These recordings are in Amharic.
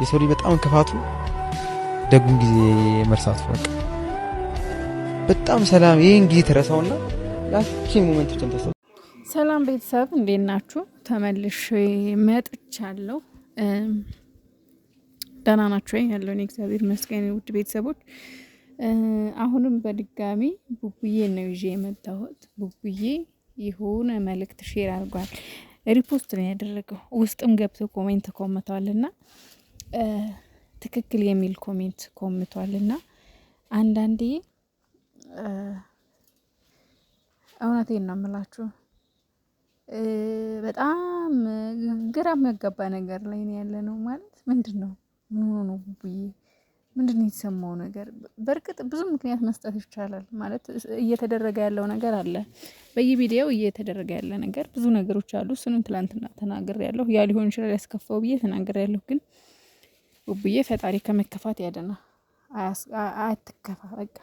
የሰው ልጅ በጣም ክፋቱ ደጉን ጊዜ መርሳቱ በጣም ሰላም ይሄን ጊዜ ተረሳውና ያቺን ሞመንቶችን ተሰው። ሰላም ቤተሰብ እንዴት ናችሁ? ተመልሼ መጥቻለሁ። ደህና ናችሁ? ያለውን እግዚአብሔር ይመስገን። ውድ ቤተሰቦች አሁንም በድጋሚ ቡቡዬ ነው ይዤ የመጣሁት። ቡቡዬ የሆነ መልእክት ሼር አድርጓል። ሪፖስት ነው ያደረገው። ውስጥም ገብቶ ኮሜንት ኮምቷልና ትክክል የሚል ኮሜንት ኮምቷልና አንዳንዴ እውነቴን ነው የምላችሁ በጣም ግራ የሚያጋባ ነገር ላይ ነው ያለ ነው። ማለት ምንድን ነው ቡቡዬ ምንድን ነው የተሰማው ነገር? በእርግጥ ብዙ ምክንያት መስጠት ይቻላል። ማለት እየተደረገ ያለው ነገር አለ፣ በየቪዲዮው እየተደረገ ያለ ነገር ብዙ ነገሮች አሉ። እሱንም ትላንትና ተናግሬያለሁ። ያ ሊሆን ይችላል ያስከፋው ብዬ ተናግሬያለሁ። ግን ቡቡዬ ፈጣሪ ከመከፋት ያደና፣ አትከፋ በቃ።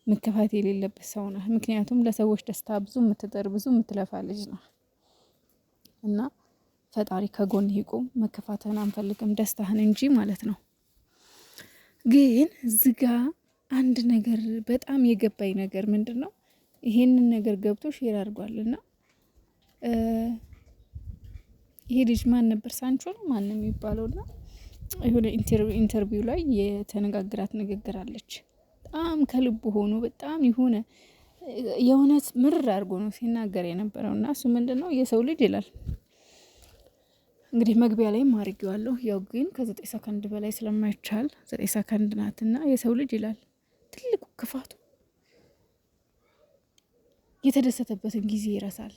መከፋት የሌለበት ሰው ነህ። ምክንያቱም ለሰዎች ደስታ ብዙ የምትጥር ብዙ የምትለፋ ልጅ ነው እና ፈጣሪ ከጎን ይቁም። መከፋትህን አንፈልግም፣ ደስታህን እንጂ ማለት ነው። ግን እዚጋ አንድ ነገር በጣም የገባኝ ነገር ምንድን ነው፣ ይሄንን ነገር ገብቶ ሼር አድርጓልና ይሄ ልጅ ማን ነበር? ሳንቾ ነው ማን ነው የሚባለውና የሆነ ኢንተርቪው ላይ የተነጋገራት ንግግር አለች። በጣም ከልቡ ሆኖ በጣም የሆነ የእውነት ምርር አድርጎ ነው ሲናገር የነበረውና እሱ ምንድን ነው የሰው ልጅ ይላል እንግዲህ መግቢያ ላይ ማርጌዋለሁ። ያው ግን ከ9 ሰከንድ በላይ ስለማይቻል 9 ሰከንድ ናትና የሰው ልጅ ይላል ትልቁ ክፋቱ የተደሰተበትን ጊዜ ይረሳል።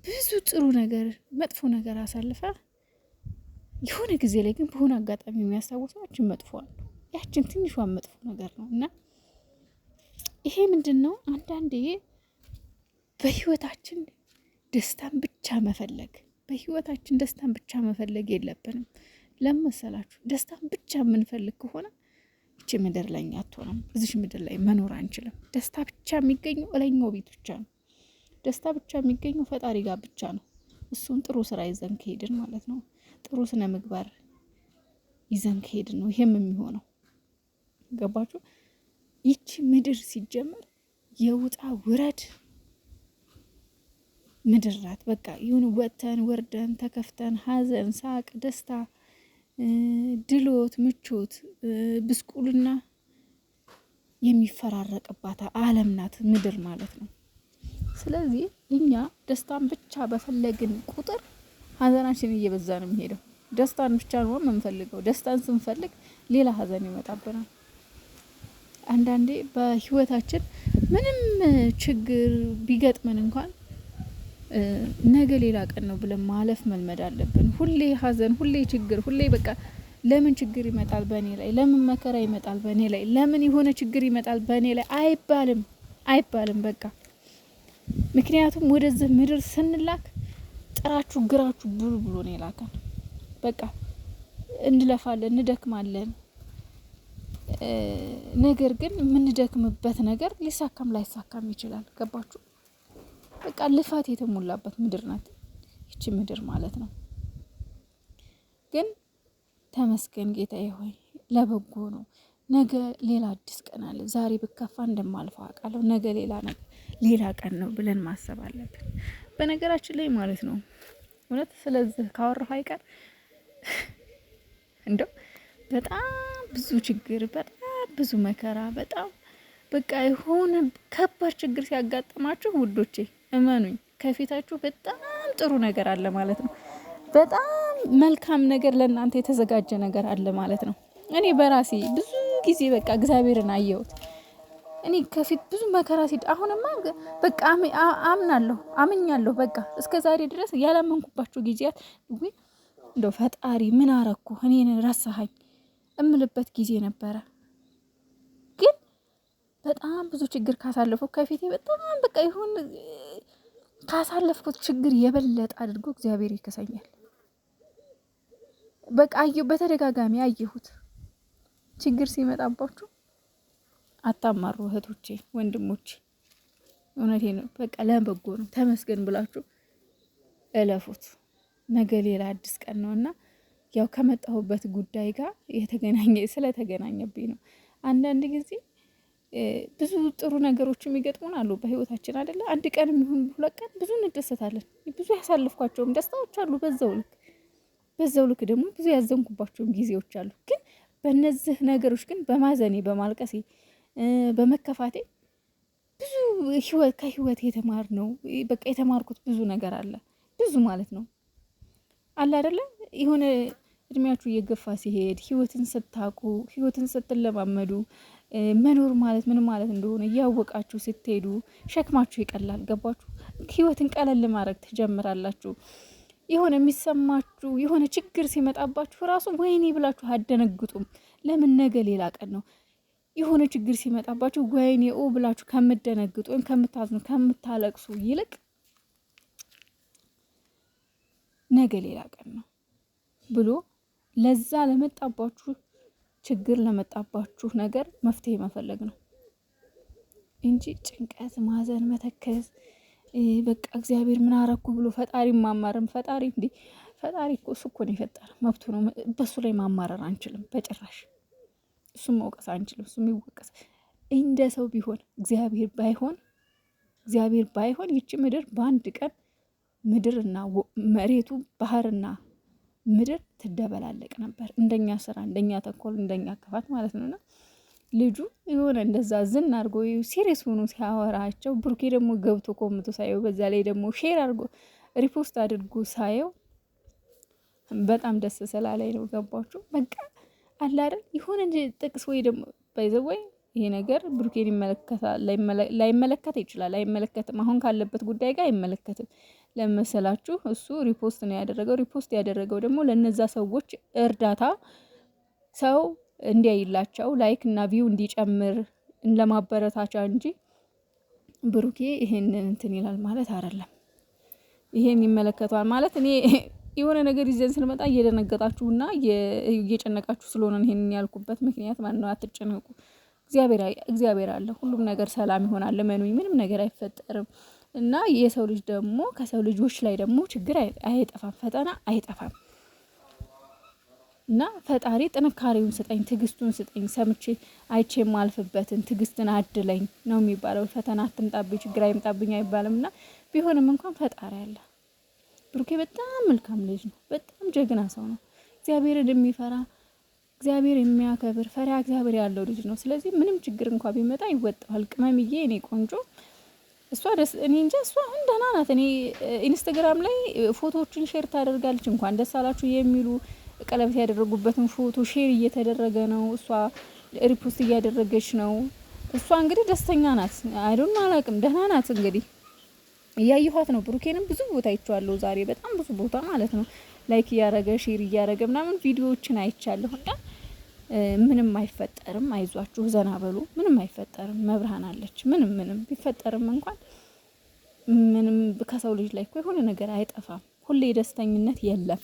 ብዙ ጥሩ ነገር መጥፎ ነገር አሳልፈ የሆነ ጊዜ ላይ ግን በሆነ አጋጣሚ የሚያስታውሰው ያችን ትንሿን መጥፎ ነገር ነው። እና ይሄ ምንድነው አንዳንዴ በህይወታችን ደስታን ብቻ መፈለግ፣ በህይወታችን ደስታን ብቻ መፈለግ የለብንም። ለመሰላችሁ ደስታን ብቻ የምንፈልግ ከሆነ እቺ ምድር ላይ አትሆንም። እዚህ ምድር ላይ መኖር አንችልም። ደስታ ብቻ የሚገኘው እላኛው ቤት ብቻ ነው። ደስታ ብቻ የሚገኘው ፈጣሪ ጋር ብቻ ነው። እሱን ጥሩ ስራ ይዘን ከሄድን ማለት ነው። ጥሩ ስነ ምግባር ይዘን ከሄድን ነው ይሄም የሚሆነው። ገባችሁ? ይቺ ምድር ሲጀመር የውጣ ውረድ ምድር ናት። በቃ ይሁን ወጥተን ወርደን ተከፍተን ሀዘን፣ ሳቅ፣ ደስታ፣ ድሎት፣ ምቾት፣ ብስቁልና የሚፈራረቅባት ዓለም ናት ምድር ማለት ነው። ስለዚህ እኛ ደስታን ብቻ በፈለግን ቁጥር ሀዘናችን እየበዛ ነው የሚሄደው። ደስታን ብቻ ነው የምንፈልገው። ደስታን ስንፈልግ ሌላ ሀዘን ይመጣብናል። አንዳንዴ በህይወታችን ምንም ችግር ቢገጥመን እንኳን ነገ ሌላ ቀን ነው ብለን ማለፍ መልመድ አለብን። ሁሌ ሀዘን፣ ሁሌ ችግር፣ ሁሌ በቃ ለምን ችግር ይመጣል በእኔ ላይ፣ ለምን መከራ ይመጣል በእኔ ላይ፣ ለምን የሆነ ችግር ይመጣል በእኔ ላይ አይባልም በቃ። ምክንያቱም ወደዚህ ምድር ስንላክ ጥራችሁ ግራችሁ ብሎ ነው የላከን። በቃ እንለፋለን፣ እንደክማለን። ነገር ግን የምንደክምበት ነገር ሊሳካም ላይሳካም ይችላል። ገባችሁ? በቃ ልፋት የተሞላበት ምድር ናት ይቺ ምድር ማለት ነው። ግን ተመስገን ጌታዬ ሆይ ለበጎ ነው። ነገ ሌላ አዲስ ቀን አለ። ዛሬ ብከፋ እንደማልፈው አውቃለሁ። ነገ ሌላ ቀን ነው ብለን ማሰብ አለብን። በነገራችን ላይ ማለት ነው እውነት ስለዚህ ካወራሁ አይቀር እንደው በጣም ብዙ ችግር፣ በጣም ብዙ መከራ፣ በጣም በቃ የሆነ ከባድ ችግር ሲያጋጥማችሁ ውዶቼ እመኑኝ ከፊታችሁ በጣም ጥሩ ነገር አለ ማለት ነው። በጣም መልካም ነገር ለእናንተ የተዘጋጀ ነገር አለ ማለት ነው። እኔ በራሴ ብዙ ጊዜ በቃ እግዚአብሔርን አየሁት። እኔ ከፊት ብዙ መከራ አሁንማ በቃ አምኛለሁ። በቃ እስከ ዛሬ ድረስ ያላመንኩባቸው ጊዜያት እንደው ፈጣሪ ምን አረኩ እኔን ረሳኸኝ እምልበት ጊዜ ነበረ። ግን በጣም ብዙ ችግር ካሳለፈው ከፊቴ በጣም በቃ ይሁን ካሳለፍኩት ችግር የበለጠ አድርጎ እግዚአብሔር ይከሰኛል። በቃ በተደጋጋሚ አየሁት። ችግር ሲመጣባችሁ አታማሩ እህቶቼ፣ ወንድሞቼ። እውነቴ ነው። በቃ ለበጎ ነው ተመስገን ብላችሁ እለፉት። ነገ ሌላ አዲስ ቀን ነውና ያው ከመጣሁበት ጉዳይ ጋር ስለተገናኘብኝ ነው። አንዳንድ ጊዜ ብዙ ጥሩ ነገሮች የሚገጥሙን አሉ በህይወታችን አይደለ? አንድ ቀን የሚሆን 2 ቀን ብዙ እንደሰታለን። ብዙ ያሳልፍኳቸውም ደስታዎች አሉ። በዛው ልክ ደግሞ ብዙ ያዘንኩባቸውም ጊዜዎች አሉ። ግን በእነዚህ ነገሮች ግን በማዘኔ በማልቀሴ በመከፋቴ ብዙ ከህይወት የተማርነው በቃ የተማርኩት ብዙ ነገር አለ። ብዙ ማለት ነው አለ አይደለ? የሆነ እድሜያችሁ እየገፋ ሲሄድ ህይወትን ስታቁ ህይወትን ስትለማመዱ መኖር ማለት ምን ማለት እንደሆነ እያወቃችሁ ስትሄዱ ሸክማችሁ ይቀላል። ገባችሁ? ህይወትን ቀለል ማድረግ ትጀምራላችሁ። የሆነ የሚሰማችሁ የሆነ ችግር ሲመጣባችሁ ራሱ ወይኔ ብላችሁ አደነግጡም። ለምን? ነገ ሌላ ቀን ነው። የሆነ ችግር ሲመጣባችሁ ወይኔ ብላችሁ ከምትደነግጡ ወይም ከምታዝኑ ከምታለቅሱ ይልቅ ነገ ሌላ ቀን ነው ብሎ ለዛ ለመጣባችሁ ችግር ለመጣባችሁ ነገር መፍትሄ መፈለግ ነው እንጂ ጭንቀት፣ ማዘን፣ መተከዝ በቃ እግዚአብሔር ምን አረኩ ብሎ ፈጣሪ ማማረም። ፈጣሪ እኮ እሱ እኮ ነው የፈጠረ፣ መብቱ ነው። በሱ ላይ ማማረር አንችልም በጭራሽ። እሱም መውቀስ አንችልም። እሱም ይወቀስ። እንደ ሰው ቢሆን እግዚአብሔር ባይሆን ይቺ ምድር በአንድ ቀን ምድርና መሬቱ ባህርና ምድር ትደበላለቅ ነበር። እንደኛ ስራ፣ እንደኛ ተኮል፣ እንደኛ ክፋት ማለት ነውና ልጁ የሆነ እንደዛ ዝን አድርጎ ሲሪየስ ሆኖ ሲያወራቸው ብሩኬ ደግሞ ገብቶ ኮምቶ ሳየው፣ በዛ ላይ ደግሞ ሼር አድርጎ ሪፖስት አድርጎ ሳየው በጣም ደስ ስላለኝ ነው። ገባችሁ? በቃ አለ አይደል የሆነ ጥቅስ ወይ ደግሞ ባይዘወይ ይሄ ነገር ብሩኬን ይመለከታል ላይመለከት ይችላል። አይመለከትም። አሁን ካለበት ጉዳይ ጋር አይመለከትም። ለመሰላችሁ እሱ ሪፖስት ነው ያደረገው። ሪፖስት ያደረገው ደግሞ ለነዛ ሰዎች እርዳታ ሰው እንዲያይላቸው ላይክ እና ቪው እንዲጨምር ለማበረታቻ እንጂ ብሩኬ ይሄንን እንትን ይላል ማለት አይደለም። ይሄን ይመለከቷል ማለት እኔ የሆነ ነገር ይዘን ስንመጣ እየደነገጣችሁና እየጨነቃችሁ ስለሆነ ይሄንን ያልኩበት ምክንያት ማለት ነው። አትጨነቁ። እግዚአብሔር አለ። ሁሉም ነገር ሰላም ይሆናል። ለመኑኝ፣ ምንም ነገር አይፈጠርም። እና የሰው ልጅ ደግሞ ከሰው ልጆች ላይ ደግሞ ችግር አይጠፋም፣ ፈተና አይጠፋም። እና ፈጣሪ ጥንካሬውን ስጠኝ፣ ትዕግስቱን ስጠኝ፣ ሰምቼ አይቼ የማልፍበትን ትዕግስትን አድለኝ ነው የሚባለው። ፈተና አትምጣብኝ፣ ችግር አይምጣብኝ አይባልም። እና ቢሆንም እንኳን ፈጣሪ አለ። ብሩኬ በጣም መልካም ልጅ ነው። በጣም ጀግና ሰው ነው። እግዚአብሔርን የሚፈራ እግዚአብሔር የሚያከብር ፈሪያ እግዚአብሔር ያለው ልጅ ነው። ስለዚህ ምንም ችግር እንኳን ቢመጣ ይወጣዋል። ቅመምዬ፣ እኔ ቆንጆ፣ እሷ ደስ እኔ እንጃ፣ እሷ አሁን ደህና ናት። እኔ ኢንስታግራም ላይ ፎቶዎችን ሼር ታደርጋለች። እንኳን ደስ አላችሁ የሚሉ ቀለበት ያደረጉበትን ፎቶ ሼር እየተደረገ ነው። እሷ ሪፖስት እያደረገች ነው። እሷ እንግዲህ ደስተኛ ናት። አይዶን አላውቅም፣ ደህና ናት። እንግዲህ እያየኋት ነው። ብሩኬንም ብዙ ቦታ አይቼዋለሁ ዛሬ፣ በጣም ብዙ ቦታ ማለት ነው። ላይክ እያረገ ሼር እያረገ ምናምን ቪዲዮዎችን አይቻለሁ። እና ምንም አይፈጠርም፣ አይዟችሁ፣ ዘና በሉ። ምንም አይፈጠርም፣ መብርሃን አለች። ምንም ቢፈጠርም እንኳን ምንም ከሰው ልጅ ላይ እኮ የሆነ ነገር አይጠፋም። ሁሌ ደስተኝነት የለም።